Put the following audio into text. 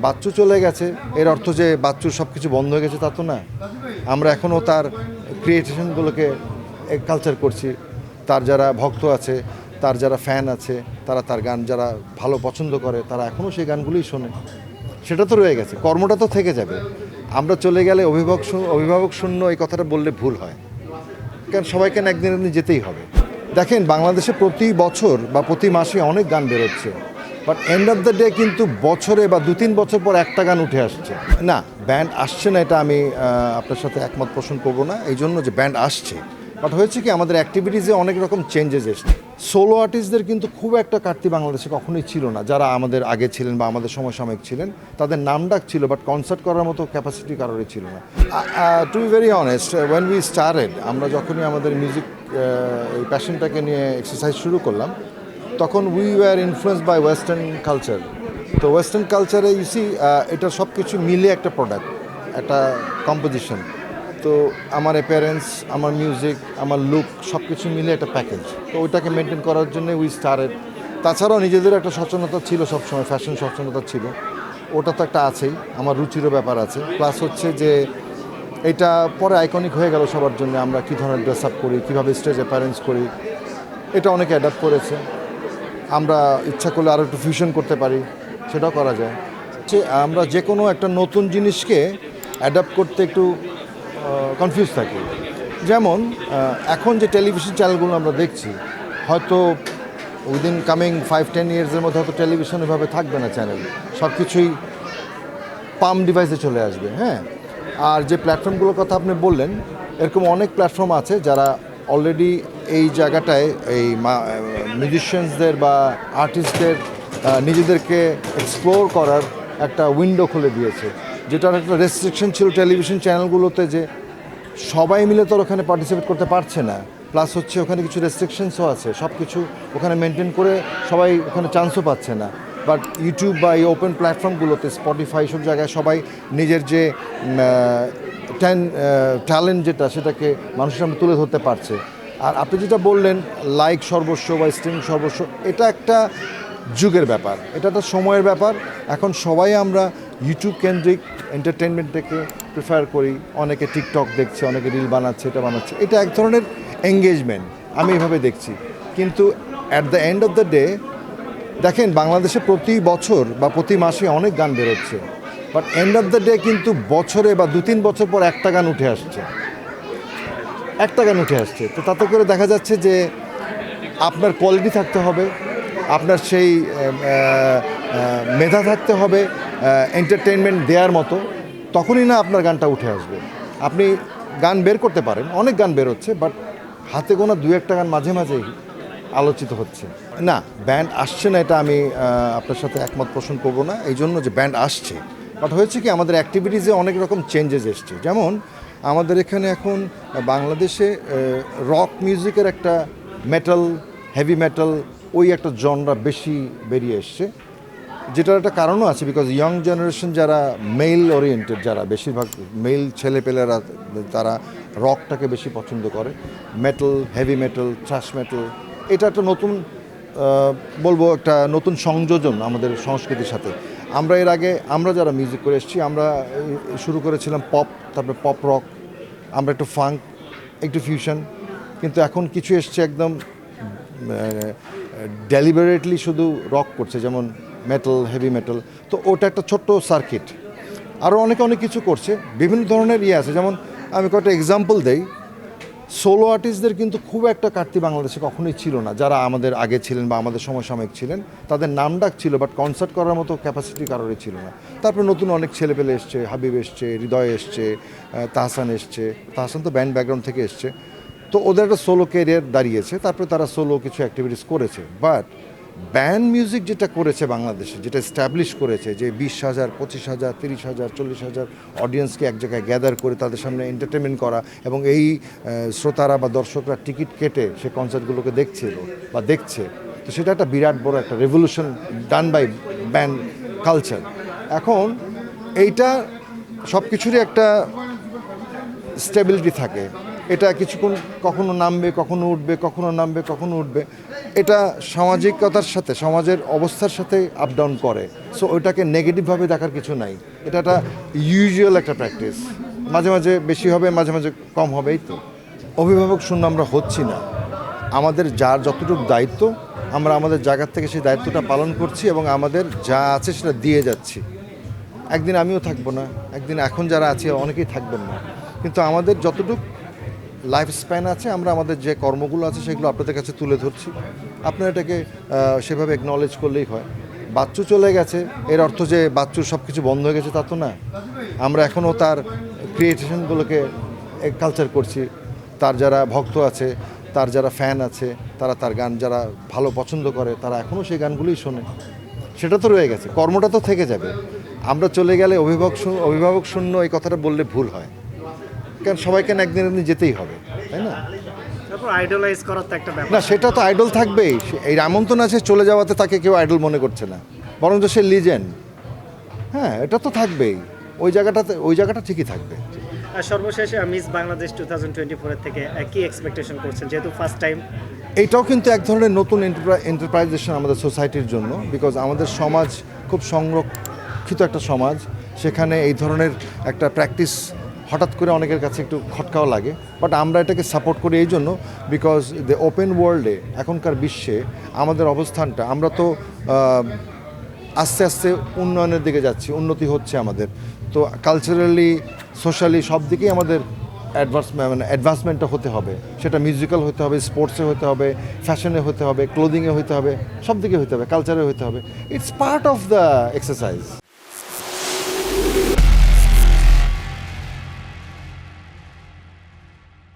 বাচ্চু চলে গেছে এর অর্থ যে বাচ্চুর সব কিছু বন্ধ হয়ে গেছে তা তো না। আমরা এখনও তার ক্রিয়েশনগুলোকে কালচার করছি। তার যারা ভক্ত আছে, তার যারা ফ্যান আছে, তারা তার গান যারা ভালো পছন্দ করে তারা এখনও সেই গানগুলোই শোনে। সেটা তো রয়ে গেছে, কর্মটা তো থেকে যাবে। আমরা চলে গেলে অভিভাবক শূন্য এই কথাটা বললে ভুল হয়, কারণ সবাইকে না একদিন একদিন যেতেই হবে। দেখেন, বাংলাদেশে প্রতি বছর বা প্রতি মাসে অনেক গান বেরোচ্ছে, but end of the day কিন্তু বছরে বা 2-3 বছর পর একটা গান উঠে আসছে না। ব্যান্ড আসছে না এটা আমি আপনার সাথে একমত পোষণ করবো না, এই জন্য যে ব্যান্ড আসছে, বাট হয়েছে কি আমাদের অ্যাক্টিভিটিসে অনেক রকম চেঞ্জেস এসছে। সোলো আর্টিস্টদের কিন্তু খুব একটা কাটতি বাংলাদেশে কখনোই ছিল না, যারা আমাদের আগে ছিলেন বা আমাদের সমসাময়িক ছিলেন। তাদের নাম ডাক ছিল, বাট কনসার্ট করার মতো ক্যাপাসিটি কারোরই ছিল না। To be very honest, when we started, আমরা যখনই আমাদের মিউজিক এই প্যাশনটাকে নিয়ে এক্সারসাইজ শুরু করলাম, তখন we were influence by western culture. তো ওয়েস্টার্ন কালচারে ইউসি এটা সব কিছু মিলে একটা প্রোডাক্ট, একটা কম্পোজিশন। তো আমার অ্যাপিয়ারেন্স, আমার মিউজিক, আমার লুক সব কিছু মিলে একটা প্যাকেজ। তো ওইটাকে মেনটেন করার জন্য উই স্টারেড। তাছাড়াও নিজেদের একটা সচেতনতা ছিল, সবসময় ফ্যাশন সচেতনতা ছিল, ওটা তো একটা আছেই। আমার রুচিরও ব্যাপার আছে, প্লাস হচ্ছে যে এটা পরে আইকনিক হয়ে গেল সবার জন্য। আমরা কী ধরনের ড্রেস আপ করি, কীভাবে স্টেজ অ্যাপিয়ারেন্স করি, এটা অনেকে অ্যাডাপ্ট করেছে। আমরা ইচ্ছা করলে আরও একটু ফিউশন করতে পারি, সেটাও করা যায়। যে আমরা যে কোনো একটা নতুন জিনিসকে অ্যাডাপ্ট করতে একটু কনফিউজ থাকি। যেমন এখন যে টেলিভিশন চ্যানেলগুলো আমরা দেখছি, হয়তো উইদিন কামিং 5-10 ইয়ার্সের মধ্যে হয়তো টেলিভিশন এভাবে থাকবে না, চ্যানেল সব কিছুই পাম ডিভাইসে চলে আসবে। হ্যাঁ, আর যে প্ল্যাটফর্মগুলোর কথা আপনি বললেন, এরকম অনেক প্ল্যাটফর্ম আছে যারা অলরেডি এই জায়গাটায় এই মিউজিশিয়ানসদের বা আর্টিস্টদের নিজেদেরকে এক্সপ্লোর করার একটা উইন্ডো খুলে দিয়েছে, যেটার একটা রেস্ট্রিকশন ছিল টেলিভিশন চ্যানেলগুলোতে, যে সবাই মিলে তো ওখানে পার্টিসিপেট করতে পারছে না। প্লাস হচ্ছে ওখানে কিছু রেস্ট্রিকশনসও আছে, সব কিছু ওখানে মেনটেন করে সবাই ওখানে চান্সও পাচ্ছে না। বাট ইউটিউব বা এই ওপেন প্ল্যাটফর্মগুলোতে, স্পটিফাই, সব জায়গায় সবাই নিজের যে ট্যালেন্ট যেটা, সেটাকে মানুষের সামনে তুলে ধরতে পারছে। আর আপনি যেটা বললেন লাইক সর্বস্ব বা স্ট্রিম সর্বস্ব, এটা একটা যুগের ব্যাপার, এটা একটা সময়ের ব্যাপার। এখন সবাই আমরা ইউটিউব কেন্দ্রিক এন্টারটেনমেন্টটাকে প্রিফার করি। অনেকে টিকটক দেখছে, অনেকে রিল বানাচ্ছে, এটা বানাচ্ছে, এটা এক ধরনের এঙ্গেজমেন্ট, আমি এইভাবে দেখছি। কিন্তু at the end of the day দেখেন, বাংলাদেশে প্রতি বছর বা প্রতি মাসে অনেক গান বেরোচ্ছে, but end of the day কিন্তু বছরে বা 2-3 বছর পর একটা গান উঠে আসছে, একটা গান উঠে আসছে। তো তাতে করে দেখা যাচ্ছে যে আপনার কোয়ালিটি থাকতে হবে, আপনার সেই মেধা থাকতে হবে এন্টারটেনমেন্ট দেওয়ার মতো, তখনই না আপনার গানটা উঠে আসবে। আপনি গান বের করতে পারেন, অনেক গান বেরোচ্ছে, বাট হাতে গোনা 2-1টা গান মাঝে মাঝেই আলোচিত হচ্ছে না। ব্যান্ড আসছে না এটা আমি আপনার সাথে একমত পোষণ করবো না, এই জন্য যে ব্যান্ড আসছে, বাট হয়েছে কি আমাদের অ্যাক্টিভিটিসে অনেক রকম চেঞ্জেস এসছে। যেমন আমাদের এখানে এখন বাংলাদেশে রক মিউজিকের একটা মেটাল, হেভি মেটাল, ওই একটা জনরা বেশি বেরিয়ে এসছে, যেটার একটা কারণও আছে। বিকজ ইয়ং জেনারেশন যারা মেল ওরিয়েন্টেড, যারা বেশিরভাগ মেল ছেলেপেলেরা, তারা রকটাকে বেশি পছন্দ করে। Metal, heavy metal, thrash metal, এটা একটা নতুন বলবো একটা নতুন সংযোজন আমাদের সংস্কৃতির সাথে। আমরা এর আগে আমরা যারা মিউজিক করে এসেছি, আমরা শুরু করেছিলাম পপ, তারপরে পপ রক, আমরা একটু ফাঙ্ক, একটু ফিউশন, কিন্তু এখন কিছু এসছে একদম ডেলিবারেটলি শুধু রক করছে, যেমন মেটাল, হেভি মেটাল। তো ওটা একটা ছোট্ট সার্কিট। আরও অনেক কিছু করছে, বিভিন্ন ধরনের ইয়ে আছে। যেমন আমি কয়েকটা এক্সাম্পল দেই, সোলো আর্টিস্টদের কিন্তু খুব একটা কাটতি বাংলাদেশে কখনোই ছিল না, যারা আমাদের আগে ছিলেন বা আমাদের সমসাময়িক ছিলেন। তাদের নাম ডাক ছিল, বাট কনসার্ট করার মতো ক্যাপাসিটি কারোরই ছিল না। তারপরে নতুন অনেক ছেলেপেলে এসছে, হাবিব এসছে, হৃদয় এসছে, তাহসান এসছে। তাহসান তো ব্যান্ড ব্যাকগ্রাউন্ড থেকে এসছে, তো ওদের একটা সোলো ক্যারিয়ার দাঁড়িয়েছে। তারপরে তারা সোলো কিছু অ্যাক্টিভিটিস করেছে। বাট ব্যান্ড মিউজিক যেটা করেছে বাংলাদেশে, যেটা এস্টাবলিশ করেছে, যে 20,000, 25,000, 30,000, 40,000 অডিয়েন্সকে এক জায়গায় গ্যাদার করে তাদের সামনে এন্টারটেনমেন্ট করা, এবং এই শ্রোতারা বা দর্শকরা টিকিট কেটে সে কনসার্টগুলোকে দেখছিল বা দেখছে, তো সেটা একটা বিরাট বড় একটা revolution done by band culture. এখন এইটা সব কিছুরই একটা স্টেবিলিটি থাকে, এটা কিছুক্ষণ কখনো নামবে, কখনো উঠবে, কখনো নামবে, কখনো উঠবে। এটা সামাজিকতার সাথে সমাজের অবস্থার সাথে আপ ডাউন করে, সো ওইটাকে নেগেটিভভাবে দেখার কিছু নাই। এটা একটা ইউজুয়াল একটা প্র্যাকটিস, মাঝে মাঝে বেশি হবে, মাঝে মাঝে কম হবে, এই তো। অভিভাবক শূন্য আমরা হচ্ছি না, আমাদের যার যতটুকু দায়িত্ব আমরা আমাদের জায়গা থেকে সেই দায়িত্বটা পালন করছি এবং আমাদের যা আছে সেটা দিয়ে যাচ্ছি। একদিন আমিও থাকবো না, একদিন এখন যারা আছে অনেকেই থাকবেন না, কিন্তু আমাদের যতটুকু লাইফ স্প্যান আছে আমরা আমাদের যে কর্মগুলো আছে সেগুলো আপনাদের কাছে তুলে ধরছি। আপনারা এটাকে সেভাবে একনলেজ করলেই হয়। বাচ্চু চলে গেছে এর অর্থ যে বাচ্চুর সব কিছু বন্ধ হয়ে গেছে তা তো না। আমরা এখনও তার ক্রিয়েশনগুলোকে কালচার করছি। তার যারা ভক্ত আছে, তার যারা ফ্যান আছে, তারা তার গান যারা ভালো পছন্দ করে তারা এখনও সেই গানগুলোই শোনে। সেটা তো রয়ে গেছে, কর্মটা তো থেকে যাবে। আমরা চলে গেলে অভিভাবক শূন্য এই কথাটা বললে ভুল হয়, কারণ সবাইকে না একদিন একদিন যেতেই হবে, তাই না? তারপর আইডলাইজ করার তো একটা ব্যাপার। না, সেটা তো আইডল থাকবেই। এই আমন্ত্রণ আছে চলে যাওয়াতে তাকে কেউ আইডল মনে করছে না, বরঞ্চ সে লিজেন্ড। হ্যাঁ, এটা তো থাকবেই, ওই জায়গাটা ঠিকই থাকবে। আর সর্বশেষ মিস বাংলাদেশ 2024 থেকে কি এক্সপেকটেশন করছেন, যেহেতু ফার্স্ট টাইম? এইটাও কিন্তু এক ধরনের নতুন এন্টারপ্রাইজেশন আমাদের সোসাইটির জন্য, বিকজ আমাদের সমাজ খুব সংরক্ষিত একটা সমাজ, সেখানে এই ধরনের একটা প্র্যাকটিস হঠাৎ করে অনেকের কাছে একটু খটকাও লাগে, বাট আমরা এটাকে সাপোর্ট করি এই জন্য বিকজ দ্য ওপেন ওয়ার্ল্ডে এখনকার বিশ্বে আমাদের অবস্থানটা, আমরা তো আস্তে আস্তে উন্নয়নের দিকে যাচ্ছি, উন্নতি হচ্ছে আমাদের, তো কালচারালি সোশ্যালি সব দিকেই আমাদের অ্যাডভান্সমেন্টটা হতে হবে। সেটা মিউজিক্যাল হতে হবে, স্পোর্টসে হতে হবে, ফ্যাশনে হতে হবে, ক্লোদিংয়ে হতে হবে, সব দিকে হতে হবে, কালচারে হতে হবে। It's part of the exercise.